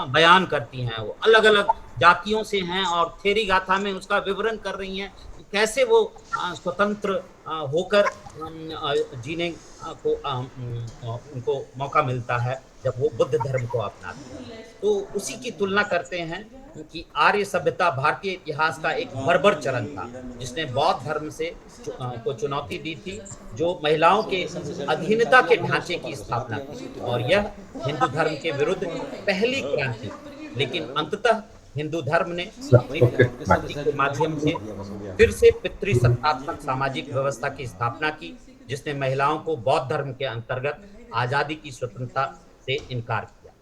बयान करती हैं। वो अलग अलग जातियों से हैं और थेरी गाथा में उसका विवरण कर रही हैं कि कैसे वो स्वतंत्र होकर जीने को उनको मौका मिलता है जब वो बुद्ध धर्म को अपनाती हैं। तो उसी की तुलना करते हैं कि आर्य सभ्यता भारतीय इतिहास का एक बर्बर चरण था, जिसने बौद्ध धर्म से को चुनौती दी थी, जो महिलाओं के अधीनता के ढांचे की स्थापना की थी, और यह हिंदू धर्म के विरुद्ध पहली क्रांति थी। लेकिन अंततः हिंदू धर्म ने अपनी ओके, क्रांति के माध्यम से फिर से पितृसत्तात्मक सामाजिक व्यवस्था की स्थापना की, जिसने महिलाओं को बौद्ध धर्म के अंतर्गत आजादी की स्वतंत्रता से इनकार किया।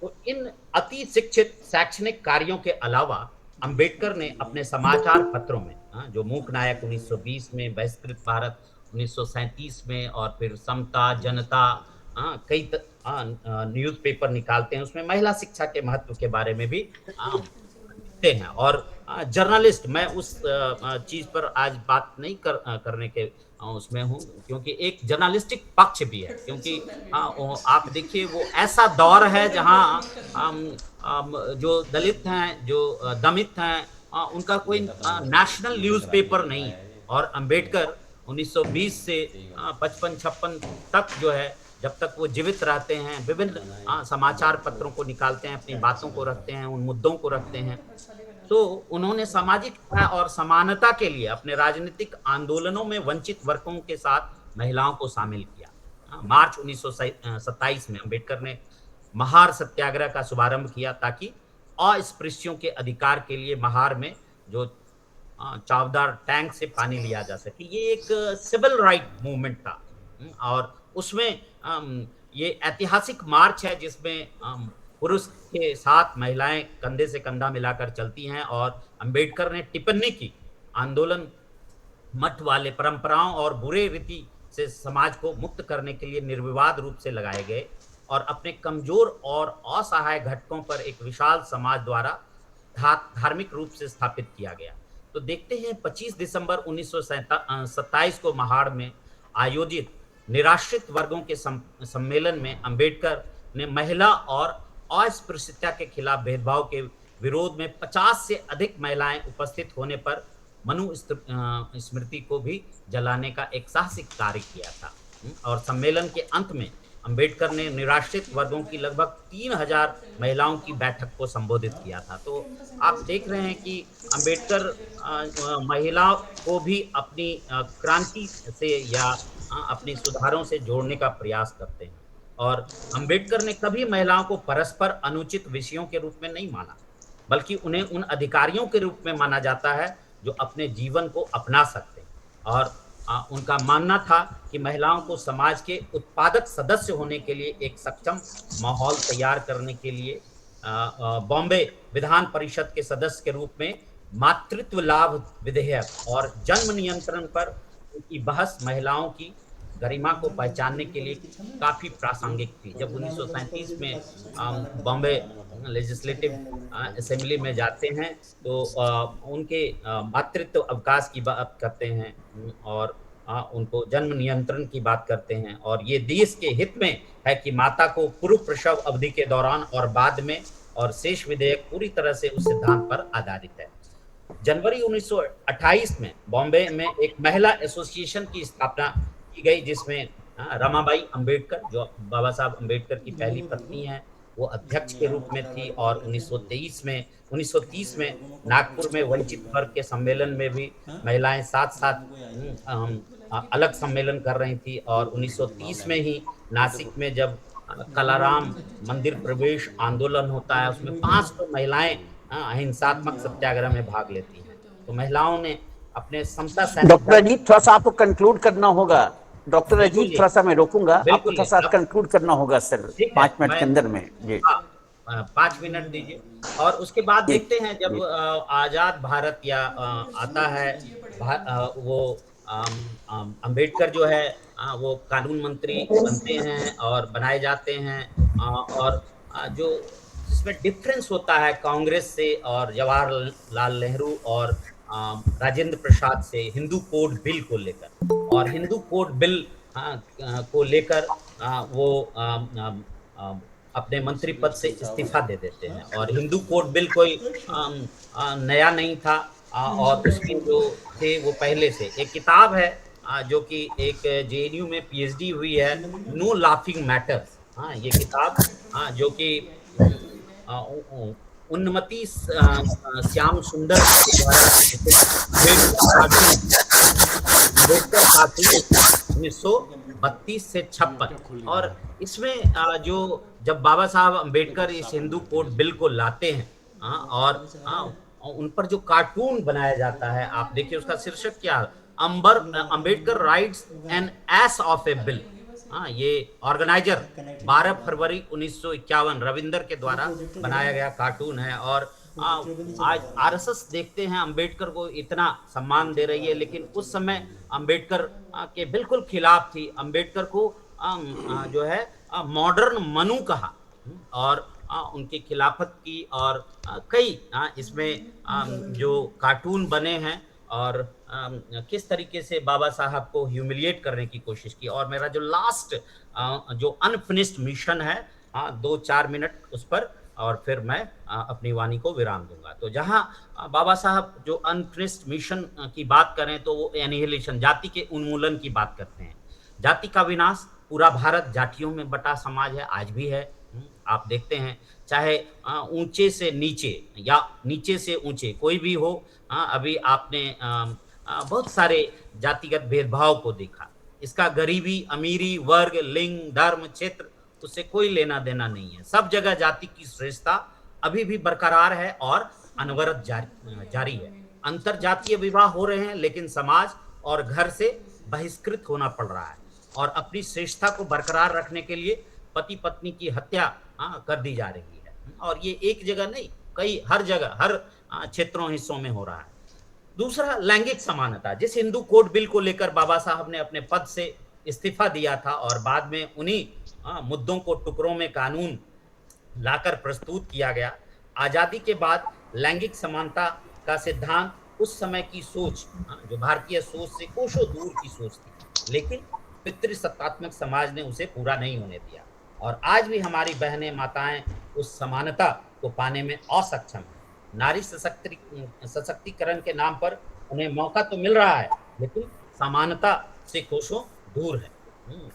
तो इन अति शिक्षित शैक्षणिक कार्यों के अलावा अंबेडकर ने अपने समाचार पत्रों में, जो मूक नायक 1920 में, बहिष्कृत भारत 1937 में, और फिर समता, जनता, कई न्यूज़पेपर निकालते हैं, उसमें महिला शिक्षा के महत्व के बारे में भी लिखते हैं। और जर्नलिस्ट, मैं उस चीज पर आज बात नहीं करने के उसमें हूँ, क्योंकि एक जर्नलिस्टिक पक्ष भी है, क्योंकि आप देखिए वो ऐसा दौर है जहाँ जो दलित हैं, जो दमित हैं, उनका कोई नेशनल न्यूज़पेपर नहीं है। और अंबेडकर 1920 से 55-56 तक जो है, जब तक वो जीवित रहते हैं, विभिन्न समाचार पत्रों को निकालते हैं, अपनी बातों को रखते हैं, उन मुद्दों को रखते हैं। तो उन्होंने सामाजिक न्याय और समानता के लिए अपने राजनीतिक आंदोलनों में वंचित वर्गों के साथ महिलाओं को शामिल किया। मार्च 1927 में अंबेडकर ने महार सत्याग्रह का शुभारंभ किया, ताकि अस्पृश्यों के अधिकार के लिए महार में जो चावदार टैंक से पानी लिया जा सके। ये एक सिविल राइट मूवमेंट था। और उसमें ये ऐतिहासिक मार्च है, जिसमें पुरुष के साथ महिलाएं कंधे से कंधा मिलाकर चलती हैं, और अंबेडकर ने टिप्पणी की, आंदोलन मठ वाले परंपराओं और बुरे रीति से समाज को मुक्त करने के लिए निर्विवाद रूप से लगाए गए, और अपने कमजोर और असहाय घटकों पर एक विशाल समाज द्वारा धार्मिक रूप से स्थापित किया गया। तो देखते हैं 25 दिसंबर 1927 को महाड़ में आयोजित निराश्रित वर्गों के सम्मेलन में अंबेडकर ने महिला और अस्पृश्यता के खिलाफ भेदभाव के विरोध में 50 से अधिक महिलाएं उपस्थित होने पर स्मृति को भी जलाने का एक साहसिक कार्य किया था। और सम्मेलन के अंत में अंबेडकर ने निराश्रित वर्गों की लगभग 3000 महिलाओं की बैठक को संबोधित किया था। तो आप देख रहे हैं कि अंबेडकर महिलाओं को भी अपनी क्रांति से या अपनी सुधारों से जोड़ने का प्रयास करते हैं। और अंबेडकर ने कभी महिलाओं को परस्पर अनुचित विषयों के रूप में नहीं माना, बल्कि उन्हें उन अधिकारियों के रूप में माना जाता है जो अपने जीवन को अपना सकते हैं। और उनका मानना था कि महिलाओं को समाज के उत्पादक सदस्य होने के लिए एक सक्षम माहौल तैयार करने के लिए बॉम्बे विधान परिषद के सदस्य के रूप में मातृत्व लाभ विधेयक और जन्म नियंत्रण पर उनकी बहस महिलाओं की गरिमा को पहचानने के लिए काफी प्रासंगिक थी। जब 1937 में बॉम्बे लेजिस्लेटिव असेंबली में जाते हैं, तो उनके मातृत्व अवकाश की बात करते हैं, और उनको जन्म नियंत्रण की बात करते हैं, और ये देश के हित में है कि माता को पूर्व प्रसव अवधि के दौरान और बाद में, और शेष विधेयक पूरी तरह से उस सिद्धांत पर आधारित है। जनवरी 1928 में बॉम्बे में एक महिला एसोसिएशन की स्थापना की गई, जिसमें रमाबाई अंबेडकर, जो बाबा साहब अंबेडकर की पहली पत्नी हैं, वो अध्यक्ष के रूप में थी। और 1930 में नागपुर में वंचित वर्ग के सम्मेलन में भी महिलाएं साथ साथ अलग सम्मेलन कर रही थी। और 1930 में ही नासिक में जब कलाराम मंदिर प्रवेश आंदोलन होता है, उसमें 500 महिलाएं अहिंसात्मक सत्याग्रह में भाग लेती हैं। तो महिलाओं ने अपने समता डॉक्टर सैनिक। अजीत, थोड़ा सा आपको कंक्लूड करना होगा। डॉक्टर बिल्कुल अजीत, जी, थोड़ा सा मैं रोकूंगा, आपको बिल्कुल थोड़ा जी, सा अब कंक्लूड करना होगा सर, ठीक है, 5 मिनट मैं के अंदर में जी। हाँ, 5 मिनट दीजिए। और उसके बाद जी देखते हैं, जब जी आजाद भारत या आता है, वो अंबेडकर जो है, वो कानून मंत्री बनते हैं और बनाए जाते हैं। और जो जिसमें डिफरेंस होता है कांग्रेस से और जवाहरलाल नेहरू और राजेंद्र प्रसाद से, हिंदू कोड बिल को लेकर। और हिंदू कोड बिल को लेकर वो अपने मंत्री पद से इस्तीफा दे देते हैं। और हिंदू कोड बिल कोई नया नहीं था, और उसके जो थे वो पहले से एक किताब है, जो कि एक जेएनयू में पीएचडी हुई है, नो लाफिंग मैटर्स। हाँ, ये किताब जो कि अ, उ- उ- उन्नमति श्याम सुंदर के द्वारा लिखित अम्बेडकर कार्टून 1932 से 56। और इसमें जो जब बाबा साहब अम्बेडकर इस हिंदू कोड बिल को लाते हैं, और उन पर जो कार्टून बनाया जाता है, आप देखिए उसका शीर्षक क्या है, Ambar Ambedkar rights N S of a bill. हाँ, ये ऑर्गेनाइजर 12 फरवरी 1951 रविंदर के द्वारा बनाया गया कार्टून है। और आज आरएसएस देखते हैं अंबेडकर को इतना सम्मान दे रही है, लेकिन उस समय अंबेडकर के बिल्कुल खिलाफ थी। अंबेडकर को जो है मॉडर्न मनु कहा। और उनकी खिलाफत की, और कई इसमें जो कार्टून बने हैं, और किस तरीके से बाबा साहब को ह्यूमिलिएट करने की कोशिश की। और मेरा जो लास्ट जो अनफिनिश्ड मिशन है, 2-4 मिनट उस पर, और फिर मैं अपनी वाणी को विराम दूंगा। तो जहां बाबा साहब जो अनफिनिश्ड मिशन की बात करें, तो वो एनिहिलेशन, जाति के उन्मूलन की बात करते हैं। जाति का विनाश, पूरा भारत जातियों में बटा समाज है, आज भी है। आप देखते हैं, चाहे ऊंचे से नीचे या नीचे से ऊंचे कोई भी हो, अभी आपने बहुत सारे जातिगत भेदभाव को देखा। इसका गरीबी, अमीरी, वर्ग, लिंग, धर्म, क्षेत्र, उससे कोई लेना देना नहीं है। सब जगह जाति की श्रेष्ठता अभी भी बरकरार है और अनवरत जारी है। अंतर जातीय विवाह हो रहे हैं, लेकिन समाज और घर से बहिष्कृत होना पड़ रहा है। और अपनी श्रेष्ठता को बरकरार रखने के लिए पति पत्नी की हत्या कर दी जा रही है। और ये एक जगह नहीं, कई हर जगह, हर क्षेत्रों हिस्सों में हो रहा है। दूसरा, लैंगिक समानता, जिस हिंदू कोड बिल को लेकर बाबा साहब ने अपने पद से इस्तीफा दिया था, और बाद में उन्हीं मुद्दों को टुकड़ों में कानून लाकर प्रस्तुत किया गया। आजादी के बाद लैंगिक समानता का सिद्धांत उस समय की सोच, जो भारतीय सोच से कोसों दूर की सोच थी, लेकिन पितृसत्तात्मक समाज ने उसे पूरा नहीं होने दिया। और आज भी हमारी बहनें, माताएं उस समानता को पाने में असक्षम है। नारी सशक्तिकरण के नाम पर उन्हें मौका तो मिल रहा है, लेकिन समानता से कोसों दूर है।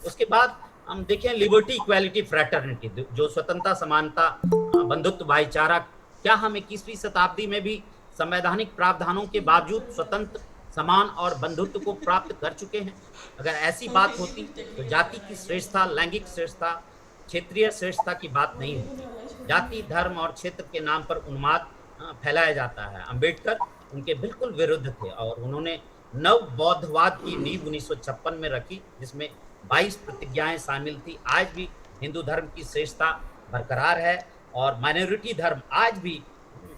उसके बाद हम देखें, लिबर्टी, इक्वालिटी, फ्रैटर्निटी, जो स्वतंत्रता, समानता, बंधुत्व, भाईचारा, क्या हम 21वीं शताब्दी में भी संवैधानिक प्रावधानों के बावजूद स्वतंत्र, समान और बंधुत्व को प्राप्त कर चुके हैं? अगर ऐसी बात होती तो जाति की श्रेष्ठता, लैंगिक श्रेष्ठता, क्षेत्रीय श्रेष्ठता की बात नहीं होती। जाति, धर्म और क्षेत्र के नाम पर उन्माद फैलाया जाता है। अंबेडकर उनके बिल्कुल विरुद्ध थे, और उन्होंने नव बौद्धवाद की नींव 1956 में रखी, जिसमें 22 प्रतिज्ञाएं शामिल थी। आज भी हिंदू धर्म की श्रेष्ठता बरकरार है, और माइनॉरिटी धर्म आज भी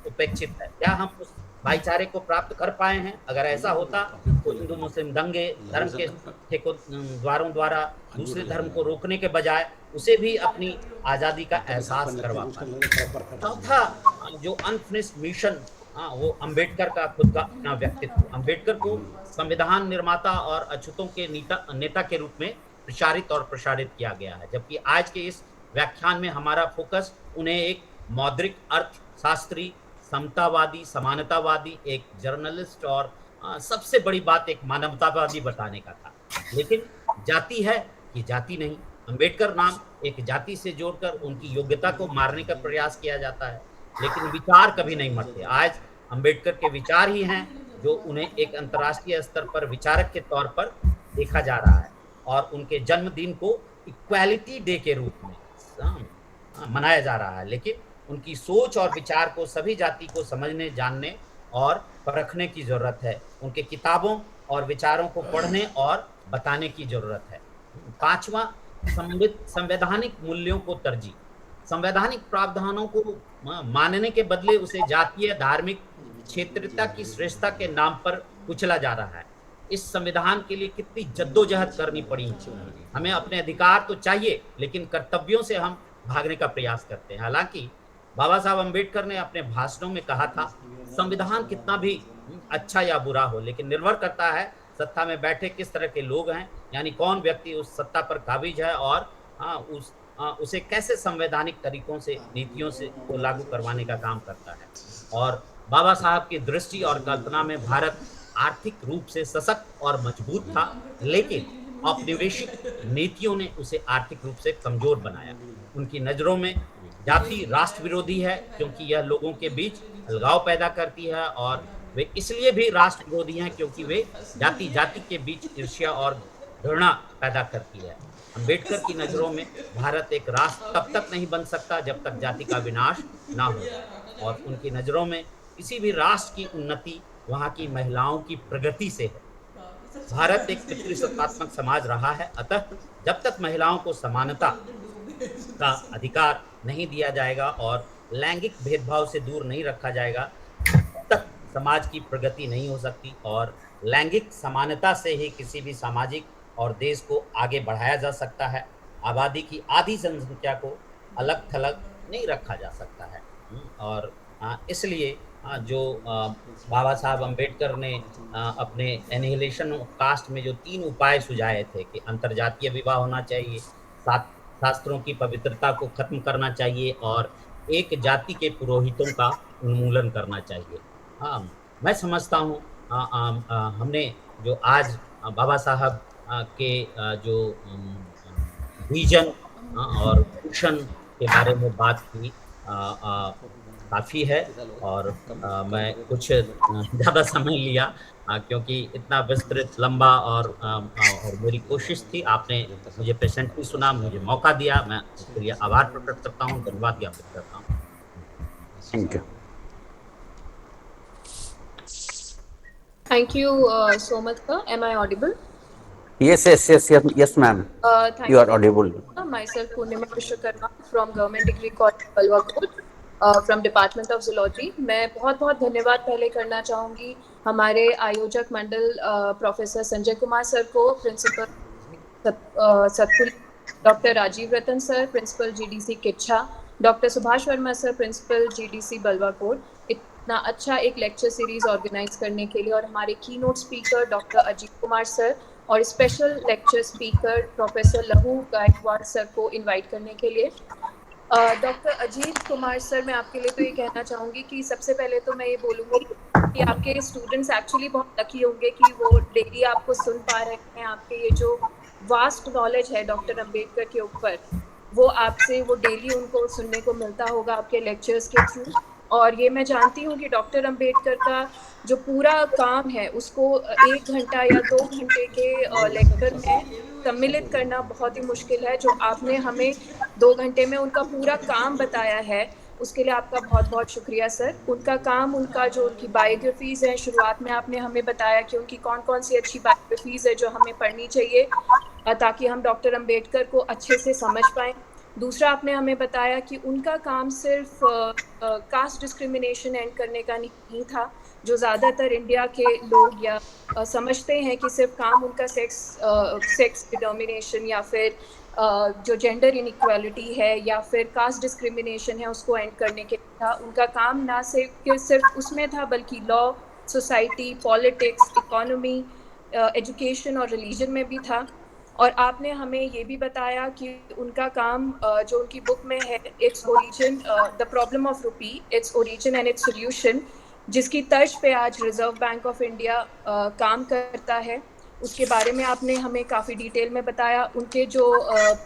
उपेक्षित है। क्या हम उस भाईचारे को प्राप्त कर पाए हैं? अगर ऐसा होता तो हिंदू मुस्लिम दंगे, धर्म के द्वारों द्वारा दूसरे धर्म को रोकने के बजाय उसे भी अपनी आजादी का एहसास करवा पाते। चौथा, जो अनफिनिश्ड मिशन, वो अंबेडकर का खुद का अपना व्यक्तित्व। अंबेडकर को संविधान निर्माता और अछूतों के नेता के रूप में प्रचारित और प्रसारित किया गया है, जबकि आज के इस व्याख्यान में हमारा फोकस उन्हें एक मौद्रिक अर्थशास्त्री, समतावादी, समानतावादी, एक जर्नलिस्ट, और सबसे बड़ी बात एक मानवतावादी बताने का था। लेकिन जाति है कि जाति नहीं। अंबेडकर नाम एक जाति से जोड़कर उनकी योग्यता को मारने का प्रयास किया जाता है, लेकिन विचार कभी नहीं मरते। आज अंबेडकर के विचार ही हैं जो उन्हें एक अंतर्राष्ट्रीय स्तर पर विचारक के तौर पर देखा जा रहा है, और उनके जन्मदिन को इक्वालिटी डे के रूप में मनाया जा रहा है। लेकिन उनकी सोच और विचार को सभी जाति को समझने, जानने और परखने की जरूरत है। उनके किताबों और विचारों को पढ़ने और बताने की जरूरत है। पांचवा, संवैधानिक मूल्यों को तरजीह। संवैधानिक प्रावधानों को मानने के बदले उसे जातीय, धार्मिक, क्षेत्रीयता की श्रेष्ठता के नाम पर कुचला जा रहा है। इस संविधान के लिए कितनी जद्दोजहद करनी पड़ी। हमें अपने अधिकार तो चाहिए, लेकिन कर्तव्यों से हम भागने का प्रयास करते हैं। हालांकि बाबा साहब अम्बेडकर ने अपने भाषणों में कहा था, संविधान कितना भी अच्छा या बुरा हो, लेकिन निर्भर करता है सत्ता में बैठे किस तरह के लोग हैं, यानी कौन व्यक्ति उस सत्ता पर काबिज है और उस उसे कैसे संवैधानिक तरीकों से नीतियों से को लागू करवाने का काम करता है। और बाबा साहब की दृष्टि और कल्पना में भारत आर्थिक रूप से सशक्त और मजबूत था, लेकिन औपनिवेशिक नीतियों ने उसे आर्थिक रूप से कमजोर बनाया। उनकी नजरों में जाति राष्ट्र विरोधी है, क्योंकि यह लोगों के बीच अलगाव पैदा करती है, और वे इसलिए भी राष्ट्र विरोधी हैं क्योंकि वे जाति जाति के बीच ईर्ष्या और घृणा पैदा करती है। अंबेडकर की नजरों में भारत एक राष्ट्र तब तक नहीं बन सकता जब तक जाति का विनाश ना हो, और उनकी नजरों में किसी भी राष्ट्र की उन्नति वहां की महिलाओं की प्रगति से है। भारत एक पितृसत्तात्मक समाज रहा है, अतः जब तक महिलाओं को समानता का अधिकार नहीं दिया जाएगा और लैंगिक भेदभाव से दूर नहीं रखा जाएगा, तब तक समाज की प्रगति नहीं हो सकती। और लैंगिक समानता से ही किसी भी सामाजिक और देश को आगे बढ़ाया जा सकता है। आबादी की आधी जनसंख्या को अलग थलग नहीं रखा जा सकता है। और इसलिए जो बाबा साहब अम्बेडकर ने अपने एनिहिलेशन ऑफ कास्ट में जो 3 उपाय सुझाए थे कि अंतरजातीय विवाह होना चाहिए, शास्त्रों की पवित्रता को खत्म करना चाहिए और एक जाति के पुरोहितों का उन्मूलन करना चाहिए। मैं समझता हूँ हमने जो आज बाबा साहब के जो विजन और मिशन के बारे में बात की, काफ़ी है। और मैं कुछ ज़्यादा समय लिया क्योंकि इतना विस्तृत लंबा और मेरी कोशिश थी। आपने मुझे पेशेंटली सुना, मुझे मौका दिया, मैं उसके लिए आभार प्रकट करता हूँ, धन्यवाद ज्ञापित करता हूँ। Thank you. Thank you so much, sir. Am I audible? Yes, ma'am. Thank You are audible. Myself, Purnima Vishwakarma from Government Degree College, Balwakot, from Department of Zoology. मैं बहुत धन्यवाद पहले करना चाहूँगी हमारे आयोजक मंडल प्रोफेसर संजय कुमार सर को, principal Satpuri, doctor Rajeev Ratan sir, principal GDC Kichha, doctor Subhash Verma sir, principal GDC Balwakot, इतना अच्छा एक लेक्चर सीरीज ऑर्गेनाइज करने के लिए, और हमारे की note speaker doctor Ajit Kumar sir और स्पेशल लेक्चर स्पीकर प्रोफेसर लहू गायकवाड़ सर को इनवाइट करने के लिए। डॉक्टर अजीत कुमार सर, मैं आपके लिए तो ये कहना चाहूँगी कि सबसे पहले तो मैं ये बोलूँगी कि आपके स्टूडेंट्स एक्चुअली बहुत लकी होंगे कि वो डेली आपको सुन पा रहे हैं। आपके ये जो वास्ट नॉलेज है डॉक्टर अम्बेडकर के ऊपर, वो आपसे वो डेली उनको सुनने को मिलता होगा आपके लेक्चर्स के थ्रू। और ये मैं जानती हूँ कि डॉक्टर अम्बेडकर का जो पूरा काम है उसको 1 घंटा या 2 घंटे के लेक्चर में सम्मिलित करना बहुत ही मुश्किल है। जो आपने हमें 2 घंटे में उनका पूरा काम बताया है, उसके लिए आपका बहुत शुक्रिया सर। उनका काम, उनका जो उनकी बायोग्राफीज़ हैं, शुरुआत में आपने हमें बताया कि उनकी कौन सी अच्छी बायोग्राफीज़ है जो हमें पढ़नी चाहिए ताकि हम डॉक्टर अम्बेडकर को अच्छे से समझ पाएँ। दूसरा, आपने हमें बताया कि उनका काम सिर्फ कास्ट डिस्क्रिमिनेशन एंड करने का नहीं था, जो ज़्यादातर इंडिया के लोग या समझते हैं कि सिर्फ काम उनका सेक्स डिटर्मिनेशन या फिर जो जेंडर इनइक्वालिटी है या फिर कास्ट डिस्क्रिमिनेशन है उसको एंड करने के था। उनका काम ना सिर्फ उसमें था, बल्कि law, society, politics, economy, education और रिलीजन में भी था। और आपने हमें ये भी बताया कि उनका काम जो उनकी बुक में है, its origin, the problem of रूपी, its origin and its solution, जिसकी तर्ज पे आज रिजर्व बैंक ऑफ इंडिया काम करता है, उसके बारे में आपने हमें काफ़ी डिटेल में बताया। उनके जो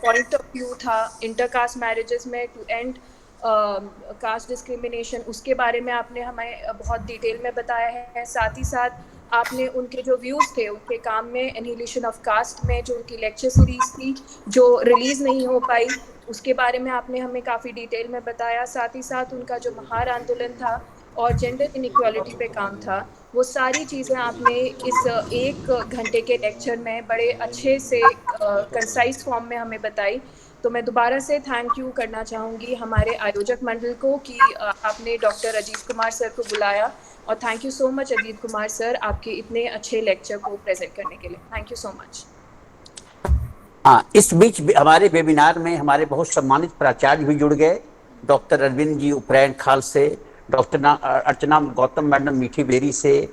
पॉइंट ऑफ व्यू था इंटरकास्ट मैरिजेस में टू एंड कास्ट डिस्क्रिमिनेशन, उसके बारे में आपने हमें बहुत डिटेल में बताया है। साथ ही साथ आपने उनके जो व्यूज़ थे उनके काम में, एनिहिलेशन ऑफ कास्ट में जो उनकी लेक्चर सीरीज थी जो रिलीज़ नहीं हो पाई, उसके बारे में आपने हमें काफ़ी डिटेल में बताया। साथ ही साथ उनका जो महार आंदोलन था और जेंडर इनइक्वालिटी पे काम था, वो सारी चीज़ें आपने इस 1 घंटे के लेक्चर में बड़े अच्छे से कंसाइज फॉर्म में हमें बताई। तो मैं दोबारा से थैंक यू करना चाहूँगी हमारे आयोजक मंडल को कि आपने डॉक्टर अजीत कुमार सर को बुलाया, और thank you so much Ajit Kumar sir आपके इतने अच्छे लेक्चर को प्रेजेंट करने के लिए। Thank you so much. हाँ, इस बीच हमारे वेबिनार में हमारे बहुत सम्मानित प्राचार्य भी जुड़ गए। डॉक्टर अरविंद जी उपरैन खाल से, डॉक्टर अर्चना गौतम मैडम मीठी बेरी से,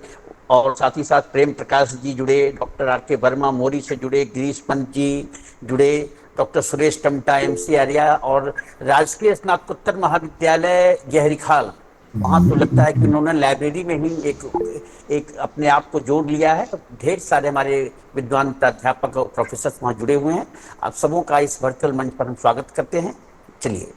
और साथ ही साथ प्रेम प्रकाश जी जुड़े, डॉक्टर RK वर्मा मोरी से जुड़े, गिरीश पंत जी जुड़े, डॉक्टर सुरेश टमटा, MC आर्या और राजकीय स्नातकोत्तर महाविद्यालय जहरीखाल, वहाँ तो लगता है कि उन्होंने लाइब्रेरी में ही एक अपने आप को जोड़ लिया है। ढेर सारे हमारे विद्वान प्राध्यापक और प्रोफेसर वहाँ जुड़े हुए हैं। आप सबों का इस वर्चुअल मंच पर हम स्वागत करते हैं। चलिए।